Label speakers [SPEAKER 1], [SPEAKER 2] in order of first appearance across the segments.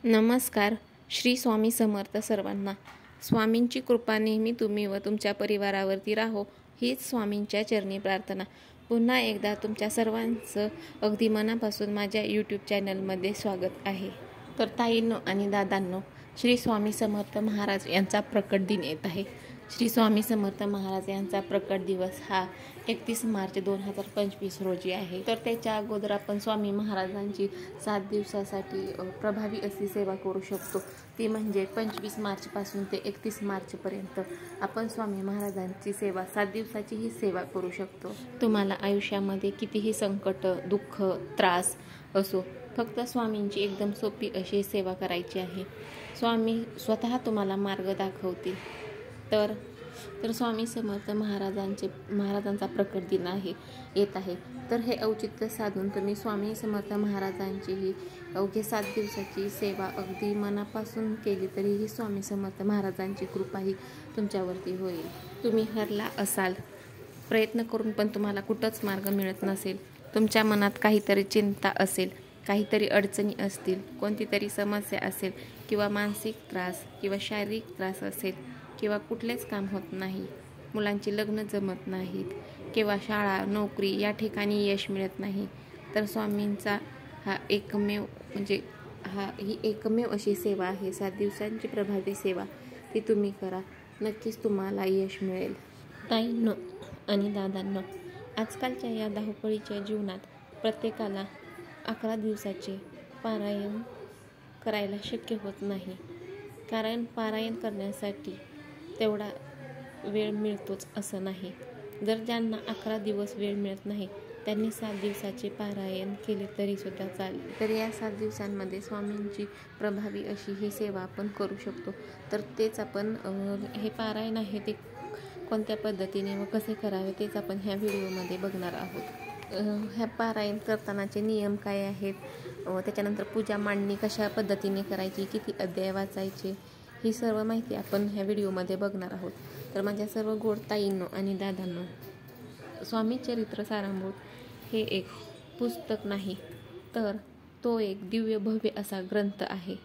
[SPEAKER 1] नमस्कार. श्री स्वामी समर्थ सर्वांना. स्वामींची कृपा नेहमी तुम्ही व तुमच्या परिवारावरती राहो हीच स्वामींच्या चरणी प्रार्थना. पुन्हा एकदा तुमच्या सर्वांचं अगदी मनापासून माझ्या यूट्यूब चॅनलमध्ये स्वागत आहे. तर ताईंनो आणि दादांनो, श्री स्वामी समर्थ महाराज यांचा प्रकट दिन येत आहे. श्री स्वामी समर्थ महाराज यांचा प्रकट दिवस हा 31 मार्च 2025 रोजी आहे. तर त्याच्या अगोदर आपण स्वामी महाराजांची 7 दिवसासाठी प्रभावी अशी सेवा करू शकतो. ती म्हणजे 25 मार्चपासून ते 31 मार्चपर्यंत आपण स्वामी महाराजांची सेवा 7 दिवसाची ही सेवा करू शकतो. तुम्हाला आयुष्यामध्ये कितीही संकट, दुःख, त्रास असो, फक्त स्वामींची एकदम सोपी अशी सेवा करायची आहे. स्वामी स्वतः तुम्हाला मार्ग दाखवतील. तर स्वामी समर्थ महाराजांचा प्रकट दिन येत आहे. तर हे औचित्य साधून तुम्ही स्वामी समर्थ महाराजांची ही अवघे 7 दिवसाची सेवा अगदी मनापासून केली तरीही स्वामी समर्थ महाराजांची कृपाही तुमच्यावरती होईल. तुम्ही हरला असाल, प्रयत्न करून पण तुम्हाला कुठंच मार्ग मिळत नसेल, तुमच्या मनात काहीतरी चिंता असेल, काहीतरी अडचणी असतील, कोणती तरी समस्या असेल, किंवा मानसिक त्रास किंवा शारीरिक त्रास असेल, किंवा कुठलेच काम होत नाही, मुलांची लग्न जमत नाहीत, किंवा शाळा नोकरी या ठिकाणी यश मिळत नाही, तर स्वामींचा ही एकमेव अशी सेवा आहे. 7 दिवसांची प्रभावी सेवा ती तुम्ही करा, नक्कीच तुम्हाला यश मिळेल. ताईंनो आणि दादांनो, आजकालच्या या धावपळीच्या जीवनात प्रत्येकाला 11 दिवसाचे पारायण करायला शक्य होत नाही. कारण पारायण करण्यासाठी तेवढा वेळ मिळतोच असं नाही. जर ज्यांना 11 दिवस वेळ मिळत नाही त्यांनी 7 दिवसाचे पारायण केले तरीसुद्धा चालेल. तर या 7 दिवसांमध्ये स्वामींची प्रभावी अशी ही सेवा आपण करू शकतो. तर तेच आपण हे पारायण आहे ते कोणत्या पद्धतीने व कसे करावे तेच आपण ह्या व्हिडिओमध्ये बघणार आहोत. ह्या पारायण करतानाचे नियम काय आहेत, त्याच्यानंतर पूजा मांडणी कशा पद्धतीने करायची, किती अध्याय वाचायचे, ही सर्व माहिती आपण ह्या व्हिडिओमध्ये बघणार आहोत. तर माझ्या सर्व गोड ताईंनो आणि दादांनो, स्वामी चरित्र सारामृत हे एक पुस्तक नाही, तर तो एक दिव्य भव्य असा ग्रंथ आहे.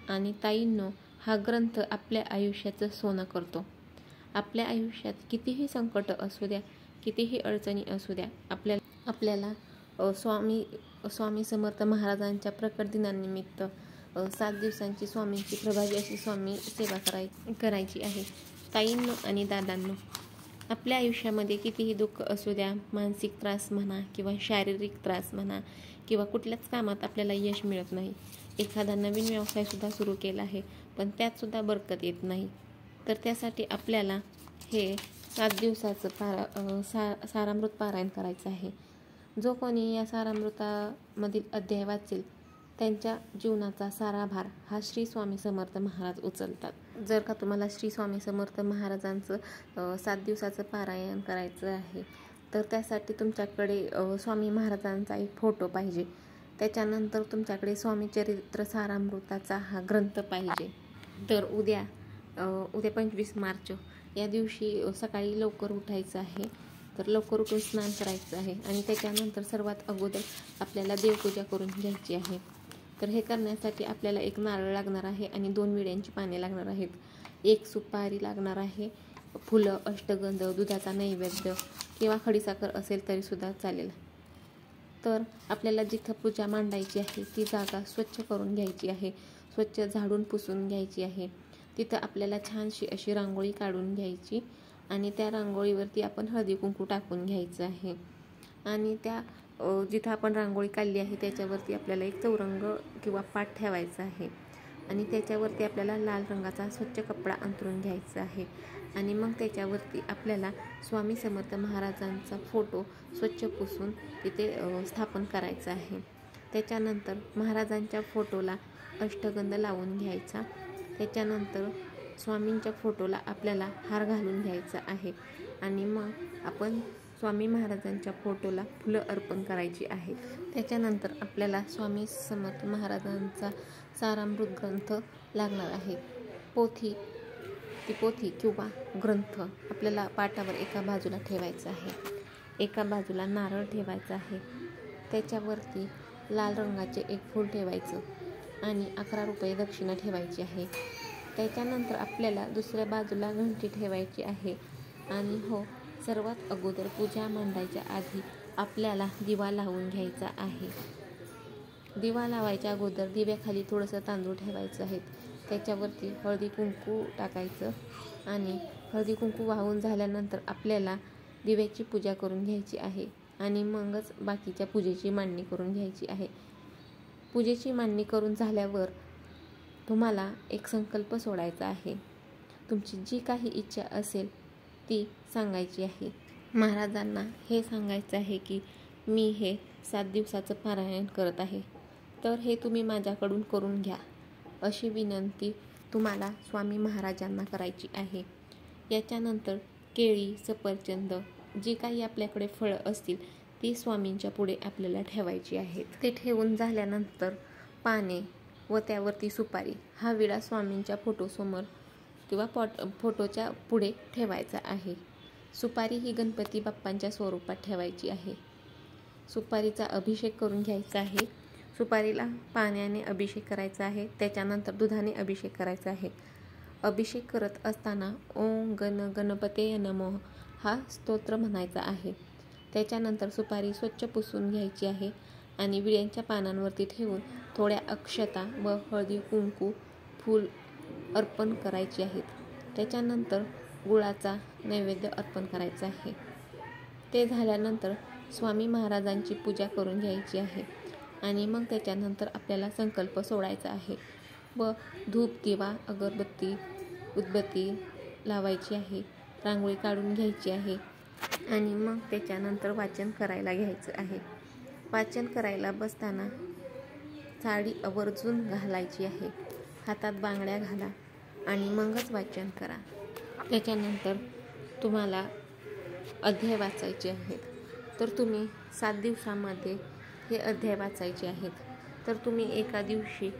[SPEAKER 1] आणि ताईंनो, हा ग्रंथ आपल्या आयुष्याचं सोनं करतो. आपल्या आयुष्यात कितीही संकट असू द्या, कितीही अडचणी असू द्या, आपल्याला स्वामी समर्थ महाराजांच्या प्रकट दिनानिमित्त 7 दिवसांची स्वामींची प्रभावी अशी स्वामी सेवा करायची आहे. ताईंनो आणि दादांनो, आपल्या आयुष्यामध्ये कितीही दुःख असू द्या, मानसिक त्रास म्हणा किंवा शारीरिक त्रास म्हणा, किंवा कुठल्याच कामात आपल्याला यश मिळत नाही, एखादा नवीन व्यवसायसुद्धा सुरू केला आहे पण त्यातसुद्धा बरकत येत नाही, तर त्यासाठी आपल्याला हे 7 दिवसाचं सारामृत पारायण करायचं आहे. जो कोणी या सारामृतामधील अध्याय वाचेल त्यांच्या जीवनाचा सारा भार हा श्री स्वामी समर्थ महाराज उचलतात. जर का तुम्हाला श्री स्वामी समर्थ महाराजांचं 7 दिवसाचं पारायण करायचं आहे तर त्यासाठी तुमच्याकडे स्वामी महाराजांचा एक फोटो पाहिजे. त्याच्यानंतर तुमच्याकडे स्वामी चरित्र सारामृताचा हा ग्रंथ पाहिजे. तर उद्या 25 मार्च या दिवशी सकाळी लवकर उठायचं आहे. तर लवकर उठून स्नान करायचं आहे आणि त्याच्यानंतर सर्वात अगोदर आपल्याला देवपूजा करून घ्यायची आहे. तर हे करण्यासाठी आपल्याला 1 नारळ लागणार आहे आणि 2 विड्यांची पाने लागणार आहेत, 1 सुपारी लागणार आहे, फुलं, अष्टगंध, दुधाचा नैवेद्य किंवा खडीसाखर असेल तरीसुद्धा चालेल. तर आपल्याला जिथं पूजा मांडायची आहे ती जागा स्वच्छ करून घ्यायची आहे, स्वच्छ झाडून पुसून घ्यायची आहे. तिथं आपल्याला छानशी अशी रांगोळी काढून घ्यायची आणि त्या रांगोळीवरती आपण हळदी कुंकू टाकून घ्यायचं आहे. आणि त्या जिथं आपण रांगोळी काढली आहे त्याच्यावरती आपल्याला एक चौरंग किंवा पाट ठेवायचा आहे आणि त्याच्यावरती आपल्याला लाल रंगाचा स्वच्छ कपडा अंथरून घ्यायचा आहे. आणि मग त्याच्यावरती आपल्याला स्वामी समर्थ महाराजांचा फोटो स्वच्छ पुसून तिथे स्थापन करायचा आहे. त्याच्यानंतर महाराजांच्या फोटोला अष्टगंध लावून घ्यायचा. त्याच्यानंतर स्वामींच्या फोटोला आपल्याला हार घालून घ्यायचा आहे आणि मग आपण स्वामी महाराजांच्या फोटोला फुलं अर्पण करायची आहे. त्याच्यानंतर आपल्याला स्वामी समर्थ महाराजांचा सारामृत ग्रंथ लागणार आहे. ती पोथी किंवा ग्रंथ आपल्याला पाटावर एका बाजूला ठेवायचं आहे, एका बाजूला नारळ ठेवायचा आहे, त्याच्यावरती लाल रंगाचे एक फूल ठेवायचं आणि 11 रुपये दक्षिणा ठेवायची आहे. त्याच्यानंतर आपल्याला दुसऱ्या बाजूला घंटी ठेवायची आहे. आणि हो, सर्वात अगोदर पूजा मांडायच्या आधी आपल्याला दिवा लावून घ्यायचा आहे. दिवा लावायच्या अगोदर दिव्याखाली थोडंसं तांदूळ ठेवायचं आहे. त्याच्यावरती हळदी कुंकू टाकायचं आणि हळदी कुंकू वाहून झाल्यानंतर आपल्याला दिव्याची पूजा करून घ्यायची आहे आणि मगच बाकीच्या पूजेची मांडणी करून घ्यायची आहे. पूजेची मांडणी करून झाल्यावर तुम्हाला एक संकल्प सोडायचा आहे. तुमची जी काही इच्छा असेल ती सांगायची आहे. महाराजांना हे सांगायचं आहे की मी हे 7 दिवसाचं पारायण करत आहे, तर हे तुम्ही माझ्याकडून करून घ्या, अशी विनंती तुम्हाला स्वामी महाराजांना करायची आहे. याच्यानंतर केळी, सफरचंद जी काही आपल्याकडे फळं असतील ती स्वामींच्या पुढे आपल्याला ठेवायची आहेत. ते ठेवून झाल्यानंतर पाने व त्यावरती सुपारी हा विडा स्वामींच्या फोटोसमोर किंवा फोटोच्या पुढे ठेवायचा आहे. सुपारी ही गणपती बाप्पांच्या स्वरूपात ठेवायची आहे. सुपारीचा अभिषेक करून घ्यायचा आहे. सुपारीला पाण्याने अभिषेक करायचा आहे. त्याच्यानंतर दुधाने अभिषेक करायचा आहे. अभिषेक करत असताना ओम गणपतये नमः हा स्तोत्र म्हणायचा आहे. त्याच्यानंतर सुपारी स्वच्छ पुसून घ्यायची आहे आणि विड्यांच्या पानांवरती ठेवून थोड्या अक्षता व हळदी कुंकू फूल अर्पण करायची आहेत. त्याच्यानंतर गुळाचा नैवेद्य अर्पण करायचा आहे. ते झाल्यानंतर स्वामी महाराजांची पूजा करून घ्यायची आहे आणि मग त्याच्यानंतर आपल्याला संकल्प सोडायचा आहे व धूप, दिवा, अगरबत्ती, उदबत्ती लावायची आहे. रांगोळी काढून घ्यायची आहे आणि मग त्याच्यानंतर वाचन करायला घ्यायचं आहे. वाचन करायला बसताना साडी आवर्जून घालायची आहे. हातात बांगड्या घाला आणि मगच वाचन करा. त्याच्यानंतर तुम्हाला अध्याय वाचायचे आहेत. तर तुम्ही 7 दिवसामध्ये हे अध्याय वाचायचे आहेत. तर तुम्ही एका दिवशी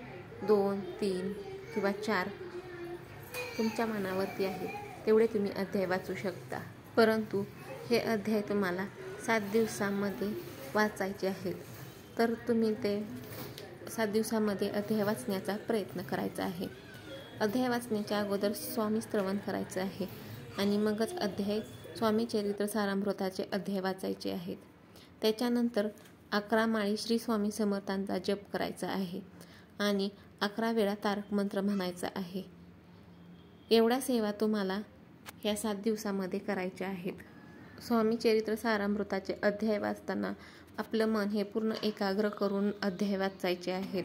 [SPEAKER 1] 2, 3 किंवा 4 तुमच्या मनावरती आहे तेवढे तुम्ही अध्याय वाचू शकता. परंतु हे अध्याय तुम्हाला 7 दिवसामध्ये वाचायचे आहेत. तर तुम्ही ते 7 दिवसामध्ये अध्याय वाचण्याचा प्रयत्न करायचा आहे. अध्याय वाचण्याच्या अगोदर स्वामी श्रवण करायचं आहे आणि मगच अध्याय स्वामी चरित्र सारामृताचे अध्याय वाचायचे आहेत. त्याच्यानंतर 11 माळी श्री स्वामी समर्थांचा जप करायचा आहे आणि 11 वेळा तारक मंत्र म्हणायचा आहे. एवढ्या सेवा तुम्हाला या 7 दिवसामध्ये करायच्या आहेत. स्वामी चरित्र सारामृताचे अध्याय वाचताना आपलं मन हे पूर्ण एकाग्र करून अध्याय वाचायचे आहेत.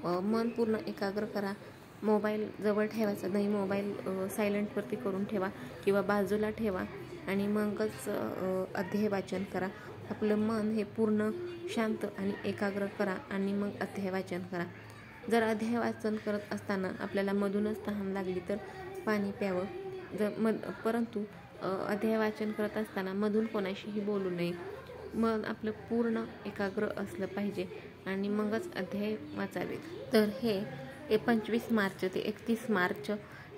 [SPEAKER 1] मन पूर्ण एकाग्र करा. मोबाईल जवळ ठेवायचा नाही. मोबाईल सायलेंटवरती करून ठेवा किंवा बाजूला ठेवा आणि मगच अध्याय वाचन करा. आपलं मन हे पूर्ण शांत आणि एकाग्र करा आणि मग अध्याय वाचन करा. जर अध्याय वाचन करत असताना आपल्याला मधूनच तहान लागली तर पाणी प्यावं. परंतु अध्याय वाचन करत असताना मधून कोणाशीही बोलू नये. मन आपलं पूर्ण एकाग्र असलं पाहिजे आणि मगच अध्याय वाचावे. तर हे 25 मार्च ते 31 मार्च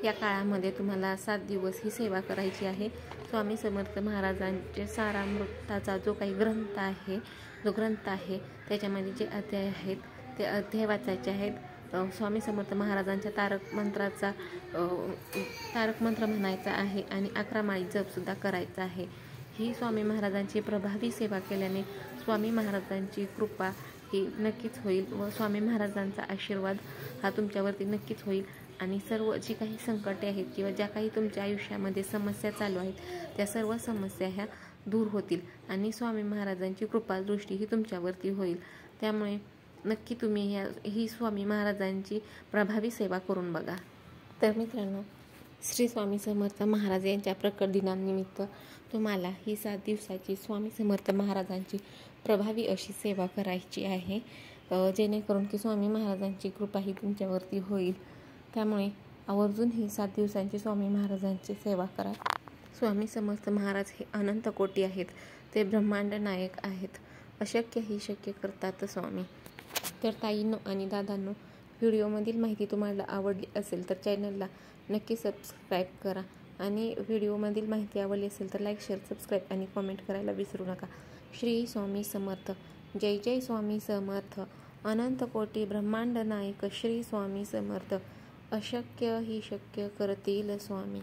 [SPEAKER 1] या काळामध्ये तुम्हाला 7 दिवस ही सेवा करायची आहे. स्वामी समर्थ महाराजांचे सारामृताचा जो काही ग्रंथ आहे त्याच्यामध्ये जे अध्याय आहेत ते अध्याय वाचायचे आहेत. स्वामी समर्थ महाराजांच्या तारक मंत्र म्हणायचा आहे आणि 11 माळी जपसुद्धा करायचा आहे. ही स्वामी महाराजांची प्रभावी सेवा केल्याने स्वामी महाराजांची कृपा ही नक्कीच होईल व स्वामी महाराजांचा आशीर्वाद हा तुमच्यावरती नक्कीच होईल आणि सर्व जी काही संकटे आहेत किंवा ज्या काही तुमच्या आयुष्यामध्ये समस्या चालू आहेत त्या सर्व समस्या ह्या दूर होतील आणि स्वामी महाराजांची कृपा दृष्टी ही तुमच्यावरती होईल. त्यामुळे नक्की तुम्ही ही स्वामी महाराजांची प्रभावी सेवा करून बघा. तर मित्रांनो, श्री स्वामी समर्थ महाराज यांच्या प्रकट दिनानिमित्त तुम्हाला ही 7 दिवसाची स्वामी समर्थ महाराजांची प्रभावी अशी सेवा करायची आहे, जेणेकरून की स्वामी महाराजांची कृपा ही तुमच्यावरती होईल. त्यामुळे आवर्जून ही 7 दिवसांची स्वामी महाराजांची सेवा करा. स्वामी समर्थ महाराज हे अनंत कोटी आहेत. ते ब्रह्मांड नायक आहेत. अशक्य ही शक्य करतात स्वामी. तर ताईंनो आणि दादांनो, व्हिडिओमधील माहिती तुम्हाला आवडली असेल तर चॅनलला नक्की सबस्क्राईब करा आणि व्हिडिओमधील माहिती आवडली असेल तर लाईक, शेअर, सबस्क्राईब आणि कॉमेंट करायला विसरू नका. श्री स्वामी समर्थ. जय जय स्वामी समर्थ. अनंत कोटी ब्रह्मांड नायक श्री स्वामी समर्थ. अशक्य ही शक्य करतील स्वामी.